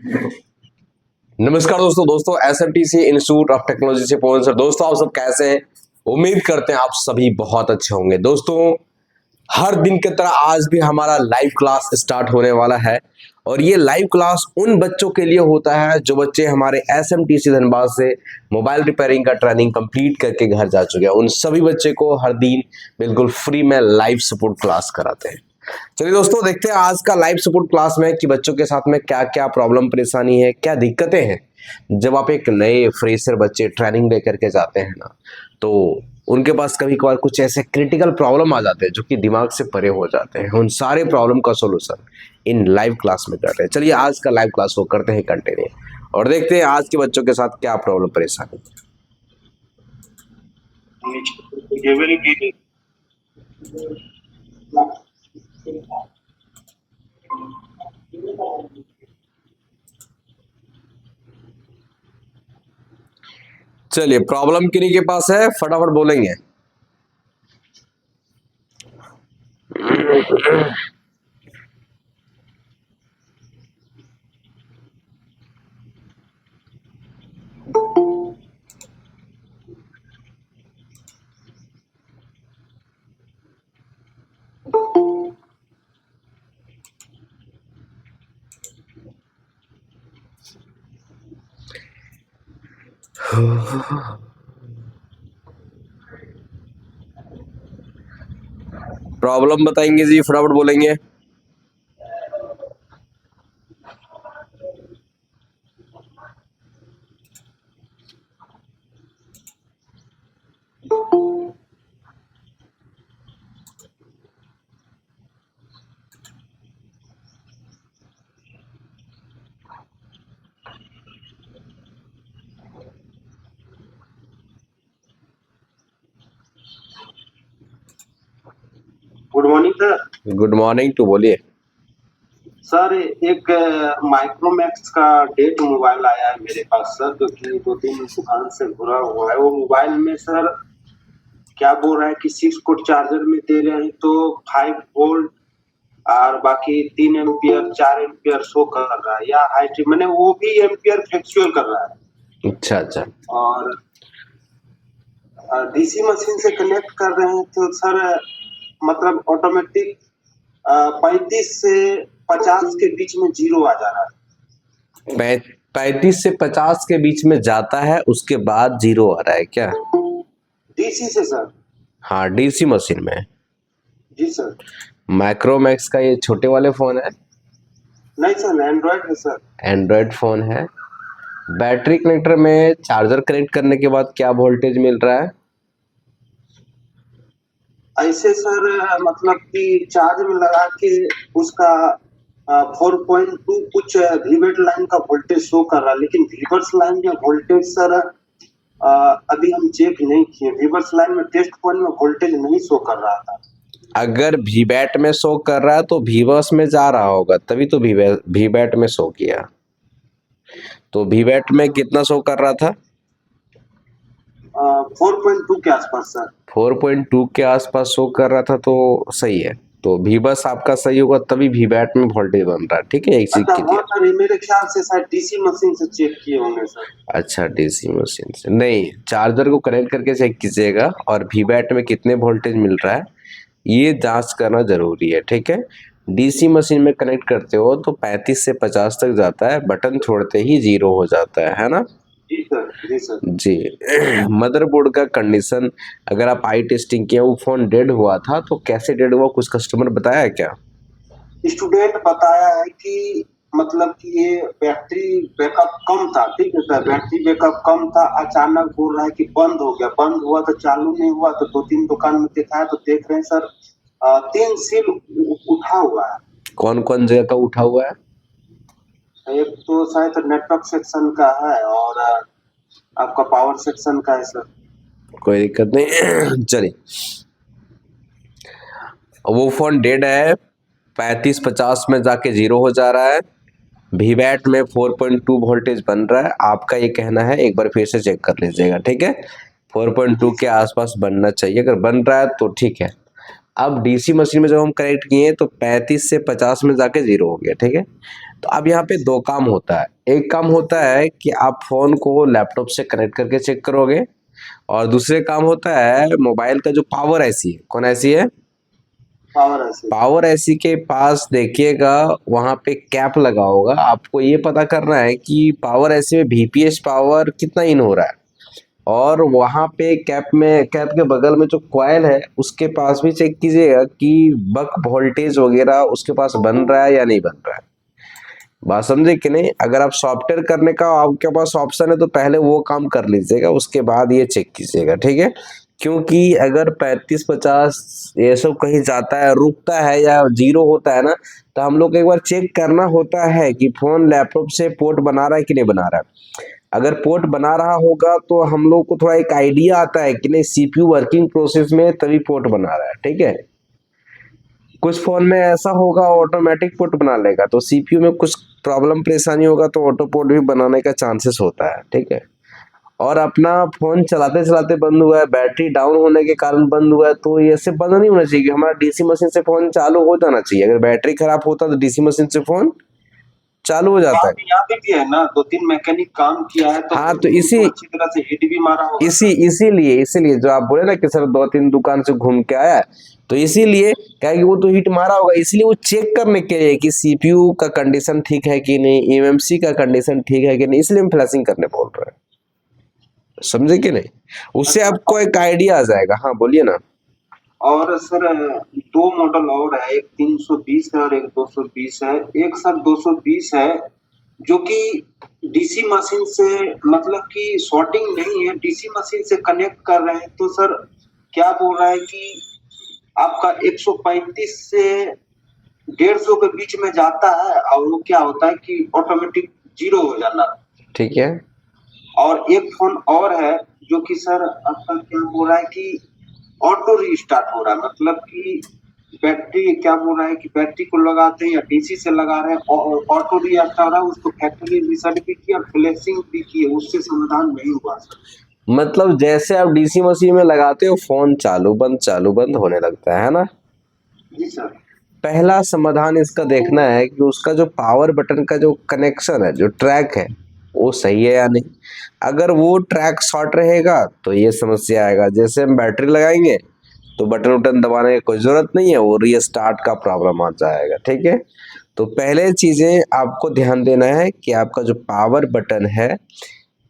नमस्कार दोस्तों एसएमटीसी institute of technology से पवन सर। दोस्तों आप सब कैसे हैं? उम्मीद करते हैं आप सभी बहुत अच्छे होंगे। दोस्तों हर दिन की तरह आज भी हमारा लाइव क्लास स्टार्ट होने वाला है और ये लाइव क्लास उन बच्चों के लिए होता है जो बच्चे हमारे एसएमटीसी धनबाद से मोबाइल रिपेयरिंग का ट्रेनिंग कंप्लीट करके घर जा चुके हैं। उन सभी बच्चे को हर दिन बिल्कुल फ्री में लाइव सपोर्ट क्लास कराते हैं। चलिए दोस्तों देखते हैं आज का लाइव सपोर्ट क्लास में कि बच्चों के साथ में क्या क्या प्रॉब्लम परेशानी है, क्या दिक्कतें हैं। जब आप एक नए फ्रेशर बच्चे ट्रेनिंग लेकर के जाते हैं ना, तो उनके पास कभी कभार कुछ ऐसे क्रिटिकल प्रॉब्लम आ जाते हैं जो कि दिमाग से परे हो जाते हैं। उन सारे प्रॉब्लम का सोल्यूशन इन लाइव क्लास में करते हैं। चलिए आज का लाइव क्लास को करते हैं कंटिन्यू और देखते हैं आज के बच्चों के साथ क्या प्रॉब्लम परेशानी है। चलिए प्रॉब्लम किन्हीं के पास है, फटाफट बोलेंगे। प्रॉब्लम बताएंगे जी, फटाफट बोलेंगे। Good morning sir. Good morning to बोलिए। सर एक माइक्रोमैक्स का डेट मोबाइल आया है मेरे पास सर, जो कि 2-3 दुकान से भरा हुआ है। वो मोबाइल में सर क्या बोल रहा है कि 6 वोल्ट चार्जर में दे रहे हैं तो 5 वोल्ट और बाकी 3 एम्पियर 4 एम्पियर शो कर रहा है, या हाई मैंने वो भी एम्पियर फ्लैक्चुअल कर रहा है। अच्छा और डीसी मशीन से कनेक्ट कर रहे हैं तो सर मतलब ऑटोमेटिक 35 से 50 के बीच में जीरो आ जा रहा है। 35 से 50 के बीच में जाता है, उसके बाद जीरो आ रहा है क्या? डीसी से सर। हाँ डीसी मशीन में। जी सर। माइक्रोमैक्स का ये छोटे वाले फोन है? नहीं सर, एंड्रॉइड है सर। एंड्रॉइड फोन है। बैटरी कनेक्टर में चार्जर कनेक्ट करने के बाद क्या वोल्टेज मिल रहा है? ऐसे सर मतलब कि चार्ज में लगा के उसका 4.2 कुछ वीवेट लाइन का वोल्टेज शो कर रहा है, लेकिन वीवर्स लाइन में वोल्टेज सर अभी हम चेक नहीं किए। वीवर्स लाइन में टेस्ट पॉइंट में वोल्टेज नहीं शो कर रहा था। अगर वीबैट में शो कर रहा है तो वीवर्स में जा रहा होगा, तभी तो वीबैट में शो किया। तो वीबैट में कितना शो कर रहा था? 4.2 के आसपास सर। 4.2 के आसपास शो कर रहा था तो सही है। तो वीबस आपका सही होगा, तभी वीबैट में वोल्टेज बन रहा है। ठीक है, एक चीज अच्छा कीजिए। हाँ सर, ये मेरे ख्याल से शायद डीसी मशीन से चेक किए होंगे सर। अच्छा डीसी मशीन से नहीं, चार्जर को कनेक्ट करके चेक कीजिएगा और वीबैट में कितने वोल्टेज मिल रहा है ये जांच करना जरूरी है। ठीक है, डीसी मशीन में कनेक्ट करते हो तो 35 से 50 तक जाता है, बटन छोड़ते ही जीरो हो जाता है ना? जी सर। जी सर। जी। मदरबोर्ड का कंडीशन, अगर आप आई टेस्टिंग किया, वो फोन डेड हुआ था तो कैसे डेड हुआ, कुछ कस्टमर बताया क्या? स्टूडेंट बताया है कि मतलब कि ये बैटरी बैकअप कम था। ठीक है सर, बैटरी बैकअप कम था, अचानक बोल रहा है कि बंद हो गया। बंद हुआ तो चालू नहीं हुआ, तो 2-3 दुकान में दिखाया तो देख रहे हैं सर 3 सील उठा हुआ है। कौन कौन जगह का उठा हुआ है? एक तो शायद नेटवर्क सेक्शन का है और आपका पावर सेक्शन का है सर। कोई दिक्कत नहीं। चलिए, वो फोन डेड है, 35-50 में जाके जीरो हो जा रहा है, वीवैट में 4.2 वोल्टेज बन रहा है। आपका ये कहना है, एक बार फिर से चेक कर लीजिएगा। ठीक है, 4.2 के आसपास बनना चाहिए, अगर बन रहा है तो ठीक है। अब डीसी मशीन में जब हम कनेक्ट किए तो 35 से 50 में जाके जीरो हो गया। ठीक है, तो अब यहाँ पे दो काम होता है। एक काम होता है कि आप फोन को लैपटॉप से कनेक्ट करके चेक करोगे, और दूसरे काम होता है मोबाइल का जो पावर ऐसी है, कौन ऐसी है, पावर ऐसे। पावर ऐसी के पास देखिएगा वहां पे कैप लगा होगा। आपको ये पता करना है कि पावर ऐसी में VPH पावर कितना इन हो रहा है, और वहां पे कैप के बगल में जो कॉइल है उसके पास भी चेक कीजिएगा कि बक वोल्टेज वगैरह उसके पास बन रहा है या नहीं बन रहा है। बात समझे कि नहीं। अगर आप सॉफ्टवेयर करने का आपके पास ऑप्शन है तो पहले वो काम कर लीजिएगा, उसके बाद ये चेक कीजिएगा, ठीक है। क्योंकि अगर 35-50 ये सब कहीं जाता है, रुकता है या जीरो होता है ना, तो हम लोग को एक बार चेक करना होता है कि फोन लैपटॉप से पोर्ट बना रहा है कि नहीं बना रहा है। अगर पोर्ट बना रहा होगा तो हम लोग को थोड़ा एक आइडिया आता है कि नहीं CPU वर्किंग प्रोसेस में तभी पोर्ट बना रहा है, ठीक है। कुछ फोन में ऐसा होगा ऑटोमेटिक पोर्ट बना लेगा, तो CPU में कुछ प्रॉब्लम परेशानी होगा तो ऑटो पोर्ट भी बनाने का चांसेस होता है, ठीक है। और अपना फोन चलाते चलाते बंद हुआ है, बैटरी डाउन होने के कारण बंद हुआ है, तो ये ऐसे बंद नहीं होना चाहिए। हमारा DC मशीन से फोन चालू हो जाना चाहिए। अगर बैटरी खराब होता तो DC मशीन से फोन चालू हो जाता है। यहाँ पे भी है ना, 2-3 मैकेनिक काम किया है तो हाँ, तो इसी उनको अच्छी तरह से हिट भी मारा होगा। इसीलिए जो आप बोले ना कि सर 2-3 दुकान से घूम के आया, तो इसीलिए क्या है कि वो तो हिट मारा होगा, इसलिए वो चेक करने के लिए कि CPU का कंडीशन ठीक है कि नहीं, MMC का कंडीशन ठीक है कि नहीं, इसलिए हम फ्लैशिंग करने बोल रहे हैं, समझे कि नहीं। उससे आपको एक आइडिया आ जाएगा। हाँ बोलिए ना। और सर 2 मॉडल और है, एक 320 है और एक 220 है। एक सर 220 है जो कि डीसी मशीन से मतलब कि शॉर्टिंग नहीं है, डीसी मशीन से कनेक्ट कर रहे हैं तो सर क्या बोल रहा है कि आपका 135 से 150 के बीच में जाता है और वो क्या होता है कि ऑटोमेटिक जीरो हो जाना। ठीक है। और एक फोन और है जो कि सर आपका क्या बोल रहा है कि ऑटो रीस्टार्ट हो रहा है, मतलब कि बैटरी क्या बोल रहा है कि बैटरी को लगाते हैं या डीसी से लगा रहे हैं और ऑटो रीस्टार्ट हो रहा है। उसको फैक्ट्री रिसेट भी किया और फ्लैशिंग भी की, उससे समाधान नहीं हुआ सर। मतलब जैसे आप DC मशीन में लगाते हो फोन चालू बंद होने लगता है ना। जी सर। पहला समाधान इसका देखना है कि उसका जो पावर बटन का जो कनेक्शन है, जो ट्रैक है, वो सही है या नहीं। अगर वो ट्रैक शॉर्ट रहेगा तो ये समस्या आएगा। जैसे हम बैटरी लगाएंगे तो बटन उटन दबाने की कोई जरूरत नहीं है, वो रीस्टार्ट का प्रॉब्लम आ जाएगा, ठीक है। तो पहले चीजें आपको ध्यान देना है कि आपका जो पावर बटन है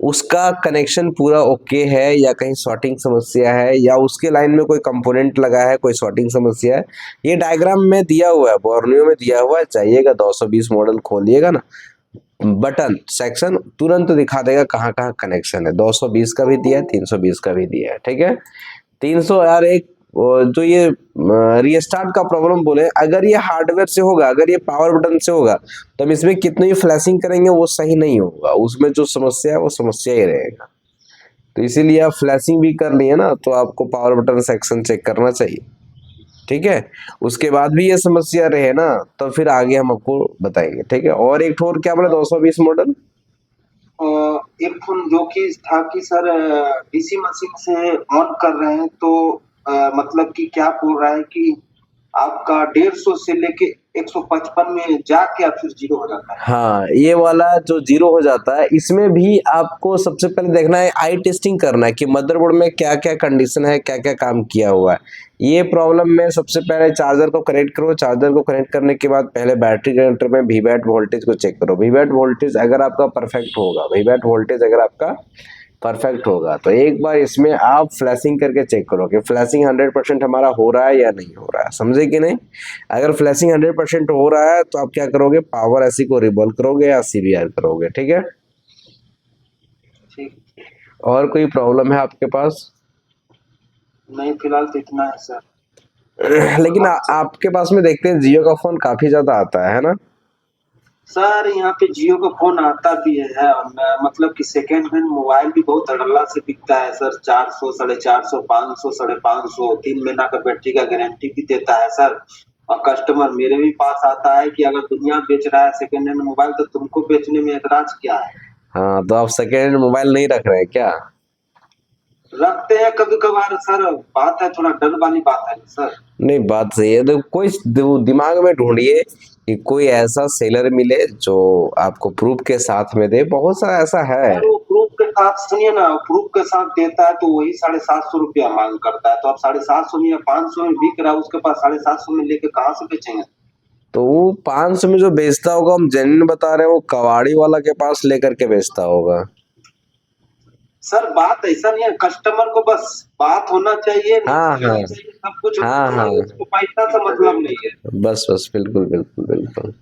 उसका कनेक्शन पूरा ओके है या कहीं शॉर्टिंग समस्या है, या उसके लाइन में कोई कंपोनेंट लगा है, कोई शॉर्टिंग समस्या है। ये डायग्राम में दिया हुआ है, बोर्नियो में दिया हुआ है, चाहिएगा 220 मॉडल खोलिएगा ना, बटन सेक्शन तुरंत दिखा देगा कहाँ कहाँ कनेक्शन है। 220 का भी दिया है, 320 का भी दिया है, ठीक है। 300 यार एक जो ये रीस्टार्ट का प्रॉब्लम बोले, अगर ये हार्डवेयर से होगा, अगर ये पावर बटन से होगा तो हम इसमें कितनी भी फ्लैशिंग करेंगे वो सही नहीं होगा, उसमें जो समस्या है वो समस्या ही रहेगा। तो इसीलिए आप फ्लैशिंग भी कर लिए ना तो आपको पावर बटन सेक्शन चेक करना चाहिए, ठीक है। उसके बाद भी ये समस्या रहे ना तो फिर आगे हम आपको बताएंगे, ठीक है। और एक ठोर क्या बोला 220 मॉडल एक फोन जो कि था कि सर डीसी मशीन से ऑन कर रहे हैं तो मतलब कि क्या बोल रहा है कि आपका 150 से लेके 155 में जाके फिर जीरो हो जाता है। हाँ, ये वाला जो जीरो हो जाता है इसमें भी आपको सबसे पहले देखना है, आई टेस्टिंग करना है कि मदरबोर्ड में क्या क्या कंडीशन है, क्या क्या काम किया हुआ है। ये प्रॉब्लम में सबसे पहले चार्जर को कनेक्ट करो। चार्जर को कनेक्ट करने के बाद पहले बैटरी कनेक्टर में VBAT वोल्टेज को चेक करो। VBAT वोल्टेज अगर आपका परफेक्ट होगा, VBAT वोल्टेज अगर आपका परफेक्ट होगा तो एक बार इसमें आप फ्लैशिंग करके चेक करो कि फ्लैशिंग 100% हमारा हो रहा है या नहीं हो रहा है, समझे कि नहीं। अगर फ्लैशिंग 100% हो रहा है तो आप क्या करोगे, पावर ऐसी को रिबॉल्व करोगे या CBR करोगे, ठीक है। ठीक। और कोई प्रॉब्लम है आपके पास? नहीं, फिलहाल तो इतना है सर। लेकिन आपके पास में देखते हैं जियो का फोन काफी ज्यादा आता है ना। सर यहाँ पे जियो का फोन आता भी है और मतलब कि सेकेंड हैंड मोबाइल भी बहुत अड़ला से बिकता है सर। 400, 450, 500, 550, 3 महीना का बैटरी का गारंटी भी देता है सर। और कस्टमर मेरे भी पास आता है कि अगर दुनिया बेच रहा है सेकेंड हैंड मोबाइल तो तुमको बेचने में एतराज क्या है। हाँ, तो आप सेकेंड हैंड मोबाइल नहीं रख रहे हैं क्या? रखते हैं कभी कभार सर, बात है थोड़ा डर वाली बात है सर। नहीं, बात सही है। तो कोई दिमाग में ढूंढिए कि कोई ऐसा सेलर मिले जो आपको प्रूफ के साथ में दे, बहुत सारा ऐसा है। सर वो प्रूफ के साथ सुनिए ना, प्रूफ के साथ देता है तो वही 750 रुपया मांग करता है। तो अब 750 में या 500 में बिक रहा है, उसके पास 750 में लेके कहाँ से बेचेंगे? तो वो 500 में जो बेचता होगा, हम जेन्युइन बता रहे हैं, वो कबाड़ी वाला के पास लेकर के बेचता होगा। सर बात ऐसा नहीं है, कस्टमर को बस बात होना चाहिए, हाँ नीति हाँ होनी चाहिए, सब कुछ होना हाँ हाँ, चाहिए, उसको पैसा से मतलब नहीं है। बस बस, बिल्कुल बिल्कुल बिल्कुल।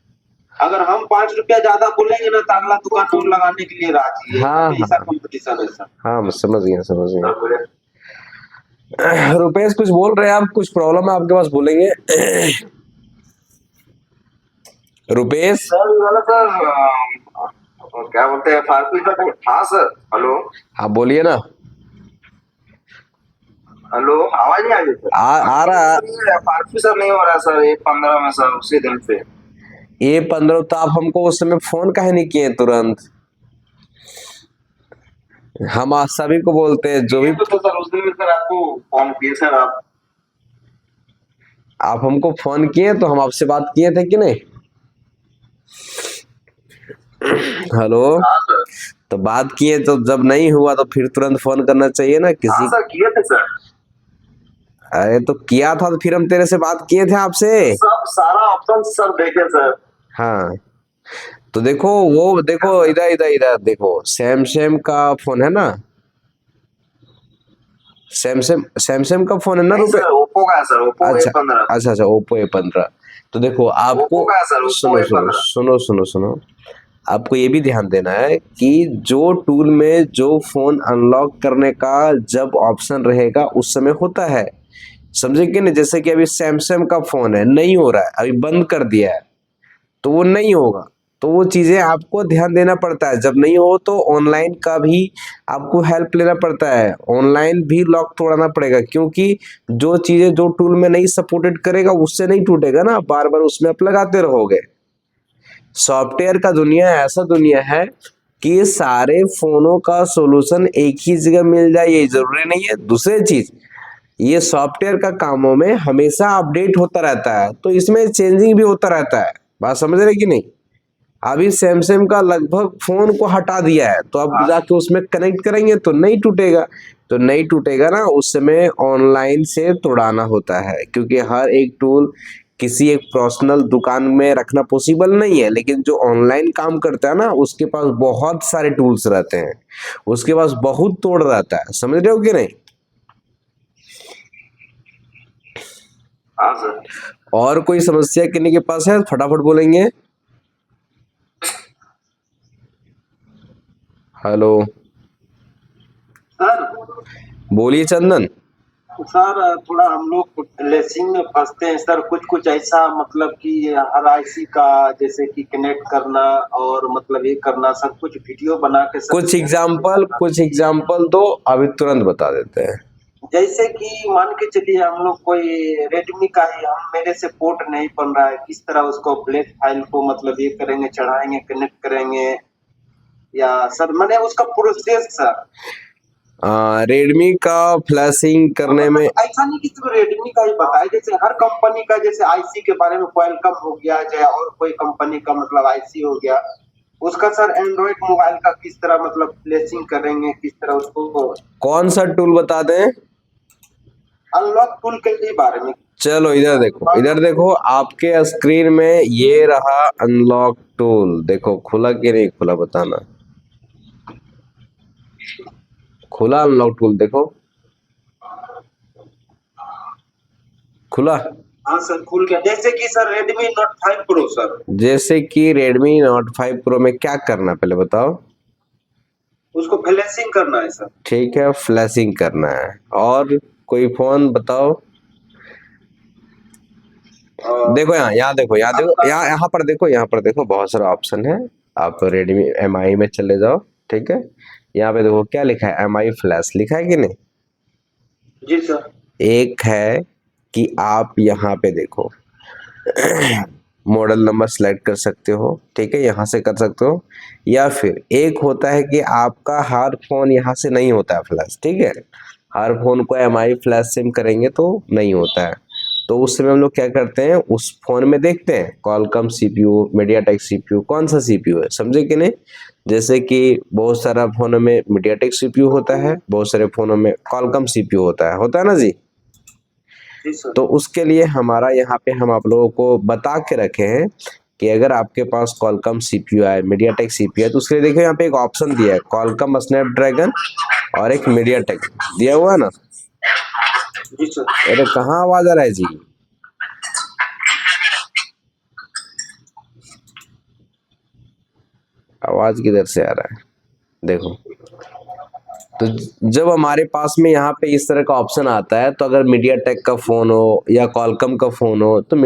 अगर हम 5 रुपया ज्यादा बोलेंगे ना तो अगला दुकान और लगाने के लिए राजी है। हाँ ऐसा हाँ कंपटीशन है सर। हाँ, मैं समझ गया समझ गया। रुपेश कुछ बोल रहे हैं आप, कुछ प्रॉब्लम है आपके पास, बोलेंगे? रुपेश। सर वाला सर क्या बोलते हैं फारसी का? हाँ सर, हेलो। हाँ बोलिए ना। हेलो, आवाज नहीं आ रही सर? आ रहा है। फारसी सर नहीं हो रहा सर, 1-15 में सर, उसी दिन से। ये 15 तो आप हमको उस समय फोन काहे नहीं किए तुरंत? हम आज सभी को बोलते हैं जो भी। तो सर उस दिन में सर आपको फोन किए सर आप हमको फोन किए तो हम आपसे बात किए थे कि नहीं? हेलो। हाँ सर। तो बात किए तो जब नहीं हुआ तो फिर तुरंत फोन करना चाहिए ना हाँ किसी। सर, किए थे सर। अरे तो किया था तो फिर हम तेरे से बात किए थे आपसे। सब सारा ऑप्शन सर देखे सर। हाँ तो देखो, वो देखो, इधर इधर इधर देखो, सैमसंग का फोन है ना, सैमसंग का फोन है ना नहीं रुपए? सर, ओप्पो का है सर, ओप्पो अच्छा A15। अच्छा अच्छा, ओप्पो A15। तो देखो आपको, ओप्पो का है सर, ओप्पो सुनो सुनो A15। सुनो सुनो सुनो, आपको ये भी ध्यान देना है कि जो टूल में जो फोन अनलॉक करने का जब ऑप्शन रहेगा उस समय होता है, समझे कि नहीं? जैसे कि अभी सैमसंग का फोन है, नहीं हो रहा है, अभी बंद कर दिया है, तो वो नहीं होगा। तो वो चीजें आपको ध्यान देना पड़ता है, जब नहीं हो तो ऑनलाइन का भी आपको हेल्प लेना पड़ता है, ऑनलाइन भी लॉक तोड़ना पड़ेगा, क्योंकि जो चीजें जो टूल में नहीं सपोर्टेड करेगा उससे नहीं टूटेगा ना, बार बार उसमें आप लगाते रहोगे। सॉफ्टवेयर का दुनिया ऐसा दुनिया है कि सारे फोनों का सॉल्यूशन एक ही जगह मिल जाए ये जरूरी नहीं है। दूसरी चीज, ये सॉफ्टवेयर का कामों में हमेशा अपडेट होता रहता है, तो इसमें चेंजिंग भी होता रहता है। बात समझ रहे कि नहीं? अभी सैमसंग का लगभग फोन को हटा दिया है, तो अब जाके उसमें कनेक्ट करेंगे तो नहीं टूटेगा। तो नहीं टूटेगा ना, उस समय ऑनलाइन से तोड़ाना होता है, क्योंकि हर एक टूल किसी एक पर्सनल दुकान में रखना पॉसिबल नहीं है, लेकिन जो ऑनलाइन काम करता है ना उसके पास बहुत सारे टूल्स रहते हैं, उसके पास बहुत तोड़ रहता है, समझ रहे हो कि नहीं? हाँ सर। और कोई समस्या किन्हीं के पास है, फटाफट बोलेंगे। हेलो, सर बोलिए चंदन। सर थोड़ा हम लोग लेसिंग में फंसते हैं सर, कुछ कुछ ऐसा मतलब कि हर आईसी का जैसे कि कनेक्ट करना और मतलब ये करना, सब कुछ वीडियो बना के सर। कुछ एग्जाम्पल दो, अभी तुरंत बता देते हैं। जैसे कि मान के चलिए हम लोग कोई रेडमी का ही, हम मेरे से पोर्ट नहीं बन रहा है, किस तरह उसको ब्लेड फाइल को मतलब ये करेंगे, चढ़ाएंगे, कनेक्ट करेंगे, या सर मैंने उसका प्रोसेस सर। रेडमी का फ्लैशिंग करने में ऐसा नहीं कि सिर्फ रेडमी का ही बताए, जैसे हर कंपनी का, जैसे आईसी के बारे में क्वालकॉम हो गया, चाहे और कोई कंपनी का मतलब आईसी हो गया, उसका सर एंड्रॉइड मोबाइल का किस तरह मतलब फ्लैशिंग करेंगे, किस तरह उसको कौन सा टूल बता दें? अनलॉक टूल के ही बारे में। चलो इधर देखो, इधर देखो, आपके स्क्रीन में ये रहा अनलॉक टूल, देखो खुला कि नहीं खुला बताना। खुला अनलॉक टूल, देखो खुला। हाँ सर खुल गया। जैसे कि sir Redmi note 5 pro sir, जैसे कि रेडमी नोट 5 प्रो में क्या करना पहले बताओ? उसको फ्लैशिंग करना है सर। ठीक है, फ्लैशिंग करना है। और कोई फोन बताओ? देखो यहाँ देखो, यहाँ देखो, यहाँ पर देखो, यहाँ पर देखो, बहुत सारा ऑप्शन है। आप रेडमी MI में चले जाओ, ठीक है, यहाँ पे देखो क्या लिखा है, MI फ्लैश लिखा है कि नहीं? जी सर। एक है कि आप यहाँ पे देखो मॉडल नंबर सेलेक्ट कर सकते हो, ठीक है, यहाँ से कर सकते हो, या फिर एक होता है कि आपका हर फोन यहाँ से नहीं होता है फ्लैश, ठीक है, हर फोन को MI फ्लैश सिम करेंगे तो नहीं होता है, तो उस समय हम लोग क्या करते हैं, उस फोन में देखते हैं क्वालकॉम सीपीयू, मीडियाटेक सीपीयू, कौन सा सीपीयू है, समझे कि नहीं। जैसे कि बहुत सारा फोनों में मीडियाटेक सीपीयू होता है, बहुत सारे फोनों में क्वालकॉम सीपीयू होता है ना जी। जी सर। तो उसके लिए हमारा यहाँ पे हम आप लोगों को बता के रखे हैं कि अगर आपके पास क्वालकॉम सीपीयू है, मीडियाटेक सीपीयू है, तो उसके लिए देखिए यहाँ पे एक ऑप्शन दिया है क्वालकॉम स्नैपड्रैगन और एक मीडियाटेक दिया हुआ है ना। जी सर। अरे कहाँ आवाज आ रहा है जी, आवाज किधर से आ रहा है, देखो। तो जब हमारे पास में यहाँ पे इस तरह का ऑप्शन आता है, तो अगर मीडियाटेक का फोन हो या क्वालकॉम का फोन हो तो